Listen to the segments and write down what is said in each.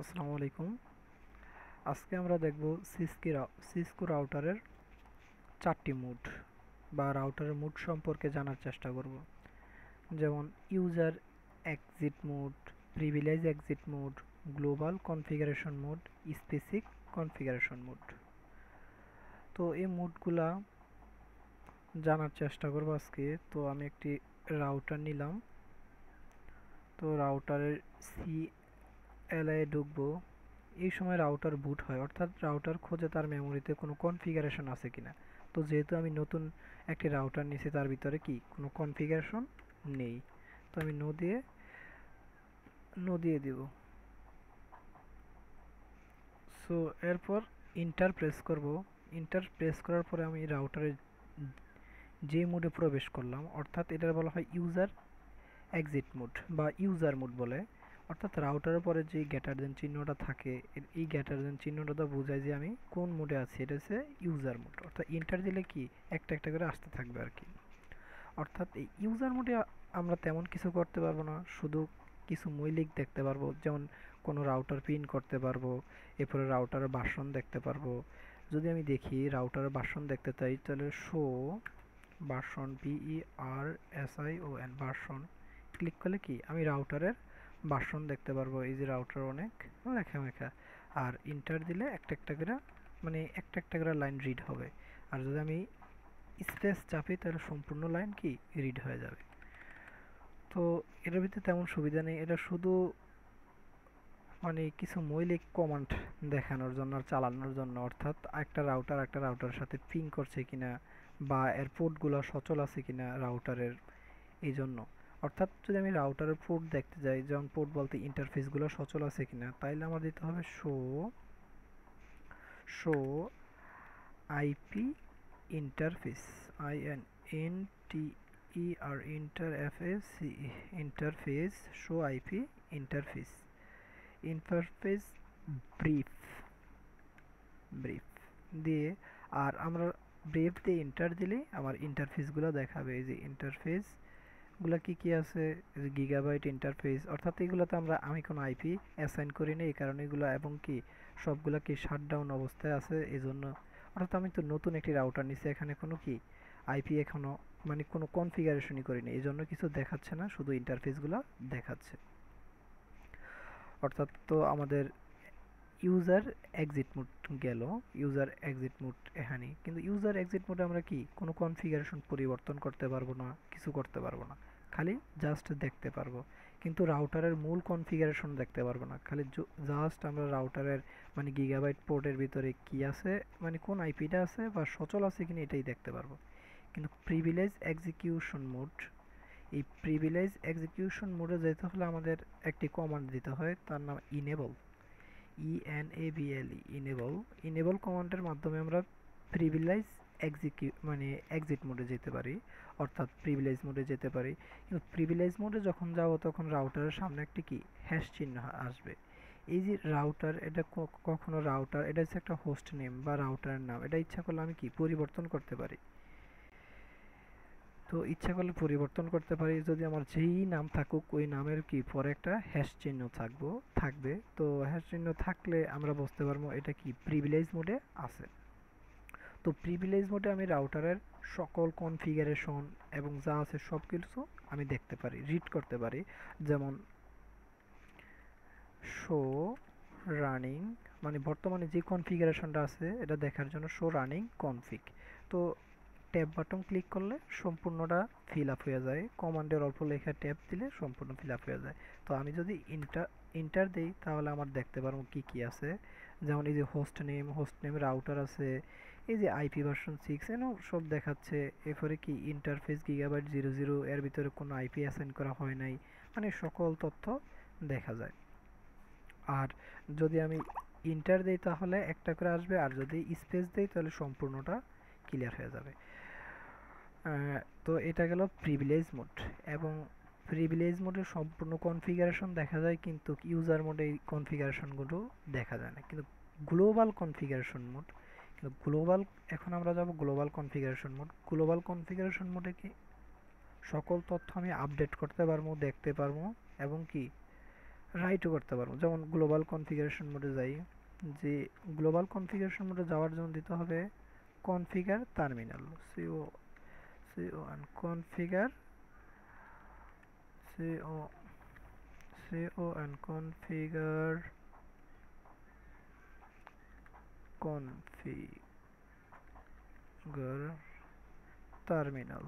আসসালামু আলাইকুম। আজকে আমরা দেখব সিসকো রাউটারের 4টি মোড বা রাউটারের মোড সম্পর্কে জানার চেষ্টা করব। যেমন user exit mode, privilege exit mode, global configuration mode, specific configuration mode. তো এই মোডগুলা জানার চেষ্টা করব আজকে। তো আমি একটি রাউটার নিলাম। তো রাউটারের সিএলএ ঢুকবো। এই সময় রাউটার বুট হয়, অর্থাৎ রাউটার খোঁজে তার মেমোরিতে কোনো কনফিগারেশন আছে কিনা। তো যেহেতু আমি নতুন একটি রাউটার নিয়েছি, তার ভিতরে কি কোনো কনফিগারেশন নেই। তো আমি নো দিয়ে দিব। সো এরপর ইন্টার প্রেস করব। ইন্টার প্রেস করার পরে আমি রাউটারের যে মোডে প্রবেশ করলাম, অর্থাৎ এটার বলা হয় ইউজার এক্সিট মোড বা ইউজার মোড বলে। অর্থাৎ রাউটারের পরে যে গ্রেটার দেন চিহ্নটা থাকে, এই গ্রেটার দেন চিহ্নটা তো বোঝায় যে আমি কোন মোডে আছি। এটা হচ্ছে ইউজার মোড। অর্থাৎ ইন্টার দিলে কি একটা একটা করে আসতে থাকবে আর কি। অর্থাৎ এই ইউজার মোডে আমরা তেমন কিছু করতে পারবো না, শুধু কিছু মৌলিক দেখতে পারবো। যেমন কোনো রাউটার পিন করতে পারবো, এরপরে রাউটারের ভার্সন দেখতে পারবো। যদি আমি দেখি রাউটারের ভার্সন দেখতে চাই, তাহলে show version, VERSION version click করলে কি আমি রাউটারের ভার্সন দেখতে পারবো। এই যে রাউটার অনেক লেখা মেখা। আর ইন্টার দিলে একটা একটা করে, মানে একটা একটা করে লাইন রিড হবে। আর যদি আমি স্পেস চাপি, তাহলে সম্পূর্ণ লাইন কি রিড হয়ে যাবে। তো এটার ভিতরে তেমন সুবিধা নেই, এটা শুধু মানে কিছু মৌলিক কমান্ড দেখানোর জন্য আর চালানোর জন্য। অর্থাৎ একটা রাউটারের সাথে পিং করছে কিনা, বা এর পোর্টগুলো সচল আছে কিনা রাউটারের, এই জন্য। অর্থাৎ যদি আমি রাউটারের পোর্ট দেখতে যাই, যেমন পোর্ট বলতে ইন্টারফেসগুলো সচল আছে কিনা, তাইলে আমার দিতে হবে show IP interface, interface, show IP interface, interface brief brief দিয়ে। আর আমরা ব্রিফ দিয়ে ইন্টার দিলে আমার ইন্টারফেসগুলো দেখাবে। এই যে ইন্টারফেস গুলা কি কি আছে, গিগাবাইট ইন্টারফেস। অর্থাৎ এগুলোতে আমি কোনো আইপি অ্যাসাইন করি না, এই কারণে এগুলো, এবং কি সবগুলা কি শাটডাউন অবস্থায় আছে এই জন্য। অর্থাৎ আমি তো নতুন একটি রাউটার নিছি, এখানে কোনো কি আইপি এখনো মানে কোনো কনফিগারেশনই করিনি, এই জন্য কিছু দেখাচ্ছে না, শুধু ইন্টারফেসগুলো দেখাচ্ছে। অর্থাৎ তো আমাদের ইউজার এক্সিট মোড গেল। ইউজার এক্সিট মোড এখানে, কিন্তু ইউজার এক্সিট মোডে আমরা কি কোনো কনফিগারেশন পরিবর্তন করতে পারবো না, কিছু করতে পারবো না, খালি জাস্ট দেখতে পারবো। কিন্তু রাউটারের মূল কনফিগারেশন দেখতে পারবো না, খালি জাস্ট আমরা রাউটারের মানে গিগাবাইট পোর্টের ভিতরে কি আছে, মানে কোন আইপিটা আছে বা সচল আছে কিনা, এটাই দেখতে পারবো। কিন্তু প্রিভিলেজ এক্সিকিউশন মোড, এই প্রিভিলেজ এক্সিকিউশন মোডে যেতে হলে আমাদের একটি কমান্ড দিতে হয়, তার নাম ইনেবল, ইনেবল। ইনেবল কমান্ডের মাধ্যমে আমরা প্রিভিলেজ এক্সিট মোডে যেতে পারি, অর্থাৎ প্রিভিলেজ মোডে যেতে পারি। কিন্তু প্রিভিলেজ মোডে যখন যাব, তখন রাউটারের সামনে একটি কি হ্যাশ চিহ্ন আসবে। এই যে রাউটার, এটা কখনো রাউটার, এটা হচ্ছে একটা হোস্ট নেম বা রাউটারের নাম, এটা ইচ্ছা করলে আমি কি পরিবর্তন করতে পারি। তো ইচ্ছা করলে পরিবর্তন করতে পারি, যদি আমার যেই নাম থাকুক ওই নামের কি পরে একটা হ্যাশ চিহ্ন থাকবে। তো হ্যাশ চিহ্ন থাকলে আমরা বুঝতে পারবো এটা কি প্রিভিলেজ মোডে আছে। তো প্রিভিলেজ মোডে আমি রাউটারের সকল কনফিগারেশন এবং যা আছে সব কিছু আমি দেখতে পারি, রিড করতে পারি। যেমন শো রানিং, মানে বর্তমানে যে কনফিগারেশনটা আছে এটা দেখার জন্য শো রানিং কনফিগ। তো ট্যাব বাটন ক্লিক করলে সম্পূর্ণটা ফিল আপ হয়ে যায়, কমান্ডের অল্প লেখা ট্যাব দিলে সম্পূর্ণ ফিল আপ হয়ে যায়। তো আমি যদি ইন্টার দিই, তাহলে আমার দেখতে পারবো কি কি আছে। যেমন এই যে হোস্ট নেম রাউটার আছে, এই যে আইপি ভার্সন 6 এনও সব দেখাচ্ছে। এরপরে কি ইন্টারফেস গিগাবাইট 00, এর ভিতরে কোনো আইপি অ্যাসাইন করা হয় নাই, মানে সকল তথ্য দেখা যায়। আর যদি আমি ইন্টার দিই, তাহলে একটা করে আসবে, আর যদি স্পেস দিই তাহলে সম্পূর্ণটা ক্লিয়ার হয়ে যাবে। তো এটা গেল প্রিভিলেজ মোড। এবং প্রিভিলেজ মোডের সম্পূর্ণ কনফিগারেশন দেখা যায়, কিন্তু ইউজার মোডে এই কনফিগারেশনগুলো দেখা যায় না। কিন্তু গ্লোবাল কনফিগারেশন মোড, কিন্তু এখন আমরা যাব global configuration mode. Global configuration মোডে কি সকল তথ্য আমি আপডেট করতে পারবো, দেখতে পারবো, এবং কি রাইটও করতে পারবো। যেমন গ্লোবাল কনফিগারেশন মোডে যাই, যে গ্লোবাল কনফিগারেশন মোডে যাওয়ার জন্য দিতে হবে configure terminal, C O and configure, C O C O and configure configure terminal,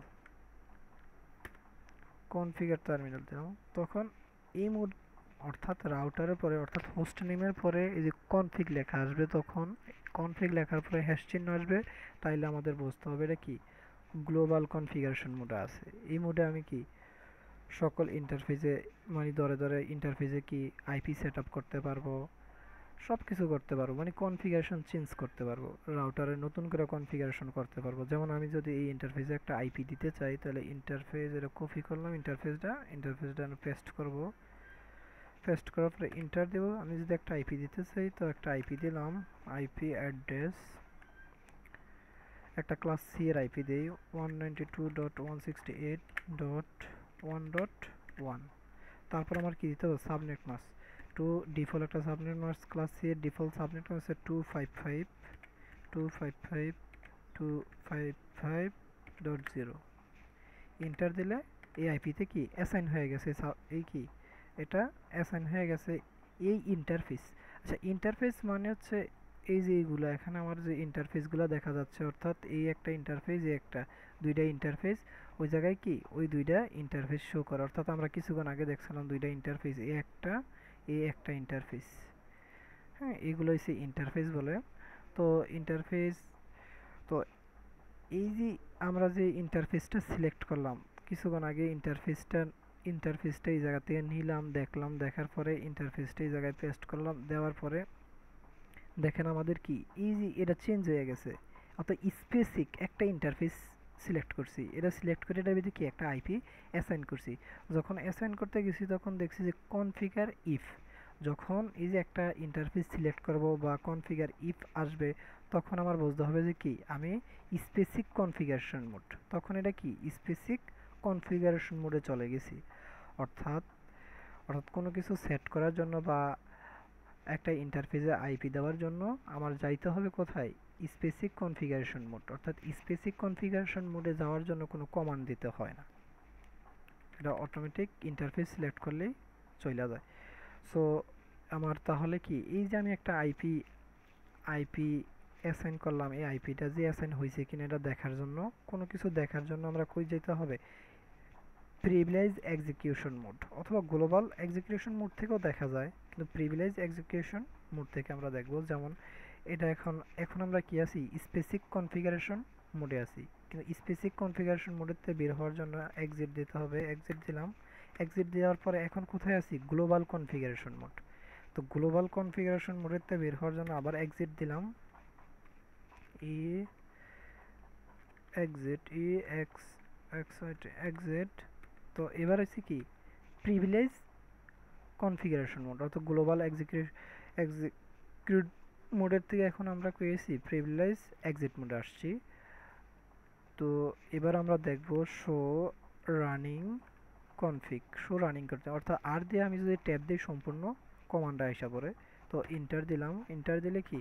configure terminal দিলাম। তখন এই মোড অর্থাৎ রাউটারের পরে অর্থাৎ হোস্ট নেমের পরে এই যে কনফিগ লেখা আসবে, তখন কনফিগ লেখার পরে হ্যাশ চিহ্ন আসবে, তাইলে আমাদের বুঝতে হবে এটা কি গ্লোবাল কনফিগারেশন মোডে আছে। এই মোডে আমি কি সকল ইন্টারফেসে মানে ধরে ধরে ইন্টারফেসে কি আইপি সেট আপ করতে পারবো, সব কিছু করতে পারবো, মানে কনফিগারেশন চেঞ্জ করতে পারবো, রাউটারে নতুন করে কনফিগারেশন করতে পারবো। যেমন আমি যদি এই ইন্টারফেসে একটা আইপি দিতে চাই, তাহলে ইন্টারফেস এটা কপি করলাম, ইন্টারফেসটা আমি পেস্ট করব, পেস্ট করার পরে ইন্টার দেবো। আমি যদি একটা আইপি দিতে চাই তো একটা আইপি দিলাম, আইপি অ্যাড্রেস একটা ক্লাস সি এর আইপি দেই 192.168.1.1। তারপর আমার কি দিতে হবে সাবনেট মাস্ক টু ডিফল্ট, একটা সাবনেট মাস্ক ক্লাস সি এর ডিফল্ট সাবনেট মাস্ক হচ্ছে 255.255.255.0। এন্টার দিলে এই আইপিতে কি অ্যাসাইন হয়ে গেছে, এই কি এটা অ্যাসাইন হয়ে গেছে এই ইন্টারফেস। আচ্ছা ইন্টারফেস মানে হচ্ছে এই যে এইগুলো এখানে আমার যে ইন্টারফেসগুলো দেখা যাচ্ছে, অর্থাৎ এই একটা ইন্টারফেস, এই একটা দুইটা ইন্টারফেস, ওই জায়গায় কি ওই দুইটা ইন্টারফেস শো করে। অর্থাৎ আমরা কিছুক্ষণ আগে দেখছিলাম দুইটা ইন্টারফেস, এই একটা ইন্টারফেস, হ্যাঁ এগুলো হচ্ছে ইন্টারফেস বলে। তো ইন্টারফেস, তো এই যে আমরা যে ইন্টারফেসটা সিলেক্ট করলাম কিছুক্ষণ আগে, ইন্টারফেসটা এই জায়গা থেকে নিলাম, দেখলাম, দেখার পরে ইন্টারফেসটা এই জায়গায় পেস্ট করলাম, দেওয়ার পরে দেখেন আমাদের কি এই যে এটা চেঞ্জ হয়ে গেছে। অর্থাৎ স্পেসিক একটা ইন্টারফেস সিলেক্ট করছি, এটা সিলেক্ট করে এটার ভিতরে কি একটা আইপি অ্যাসাইন করছি। যখন অ্যাসাইন করতে গেছি তখন দেখছি যে কনফিগার ইফ, যখন এই যে একটা ইন্টারফেস সিলেক্ট করব বা কনফিগার ইফ আসবে, তখন আমার বুঝতে হবে যে কি আমি স্পেসিক কনফিগারেশন মোড, তখন এটা কি স্পেসিক কনফিগারেশন মোডে চলে গেছি। অর্থাৎ অর্থাৎ কোনো কিছু সেট করার জন্য বা একটা ইন্টারফেসে আইপি দেওয়ার জন্য আমার যাইতে হবে কোথায়, স্পেসিক কনফিগারেশন মোড। অর্থাৎ স্পেসিক কনফিগারেশন মোডে যাওয়ার জন্য কোনো কমান্ড দিতে হয় না, এটা অটোমেটিক ইন্টারফেস সিলেক্ট করলেই চলে যায়। সো আমার তাহলে কি এই যে আমি একটা আইপি অ্যাসাইন করলাম, এই আইপিটা যে অ্যাসাইন হয়েছে কিনা এটা দেখার জন্য, কোনো কিছু দেখার জন্য আমরা কই যেতে হবে, প্রিভিলেজ এক্সিকিউশন মোড অথবা গ্লোবাল এক্সিকিউশন মোড থেকেও দেখা যায়, কিন্তু প্রিভিলেজ এক্সিকিউশন মোড থেকে আমরা দেখব। যেমন এটা এখন আমরা কি আছি স্পেসিক কনফিগারেশন মোডে আছি, কিন্তু স্পেসিক কনফিগারেশন মোডের থেকে বের হওয়ার জন্য এক্সিট দিতে হবে, এক্সিট দিলাম। এক্সিট দেওয়ার পরে এখন কোথায় আছি গ্লোবাল কনফিগারেশন মোড। তো গ্লোবাল কনফিগারেশন মোডের থেকে বের হওয়ার জন্য আবার এক্সিট দিলাম, ই এক্সিট। তো এবার আছে কি প্রিভিলেজ কনফিগারেশন মোড, অর্থাৎ গ্লোবাল এক্সিকিউট মোডের থেকে এখন আমরা পেয়েছি প্রিভিলেজ এক্সিট মোডে আসছি। তো এবার আমরা দেখব show running config, show running করতে, অর্থাৎ আর দিয়ে আমি যদি ট্যাব দিই সম্পূর্ণ কমান্ডে আসা পড়ে। তো ইন্টার দিলাম, ইন্টার দিলে কি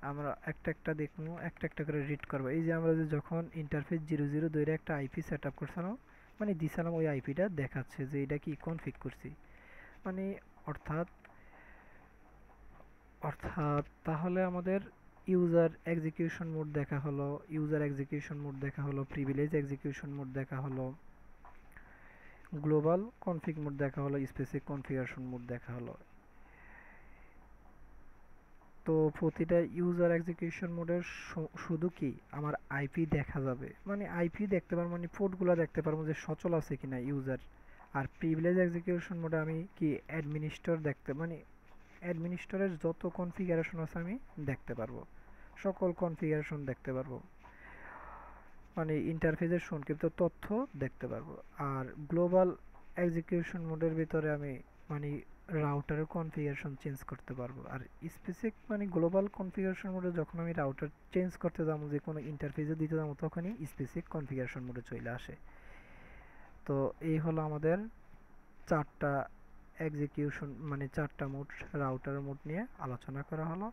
আমরা একটা একটা দেখবো, একটা একটা করে রিড করবো। এই যে আমরা যে যখন ইন্টারফেস 00 ধরে একটা আইপি সেট আপ করছিলাম, মানে দিছিলাম, ওই আইপিটা দেখাচ্ছে যে এটা কি কনফিগ করছি, মানে অর্থাৎ অর্থাৎ তাহলে আমাদের ইউজার এক্সিকিউশন মোড দেখা হলো, প্রিভিলেজ এক্সিকিউশন মোড দেখা হলো, গ্লোবাল কনফিগ মোড দেখা হলো, স্পেসিফিক কনফিগারেশন মোড দেখা হলো। তো প্রতিটা ইউজার এক্সিকিউশন মোডের শুধু কি আমার আইপি দেখা যাবে, মানে আইপি দেখতে পারবো, মানে পোর্টগুলো দেখতে পারবো যে সচল আছে কিনা ইউজার। আর প্রিভিলেজ এক্সিকিউশন মোডে আমি কি অ্যাডমিনিস্টর দেখতে, মানে অ্যাডমিনিস্টরের যত কনফিগারেশন আছে আমি দেখতে পারবো, সকল কনফিগারেশন দেখতে পারবো, মানে ইন্টারফেসের সংক্ষিপ্ত তথ্য দেখতে পারবো। আর গ্লোবাল এক্সিকিউশন মোডের ভিতরে আমি মানে রাউটারের কনফিগারেশন চেঞ্জ করতে পারবো। আর স্পেসিফিক মানে গ্লোবাল কনফিগারেশন মোডে যখন আমি রাউটার চেঞ্জ করতে যাবো, যে কোনো ইন্টারফেসে দিতে যাবো, তখনই স্পেসিফিক কনফিগারেশন মোডে চলে আসে। তো এই হলো আমাদের চারটা এক্সিকিউশন মানে 4টা মোড রাউটার মোড নিয়ে আলোচনা করা হলো।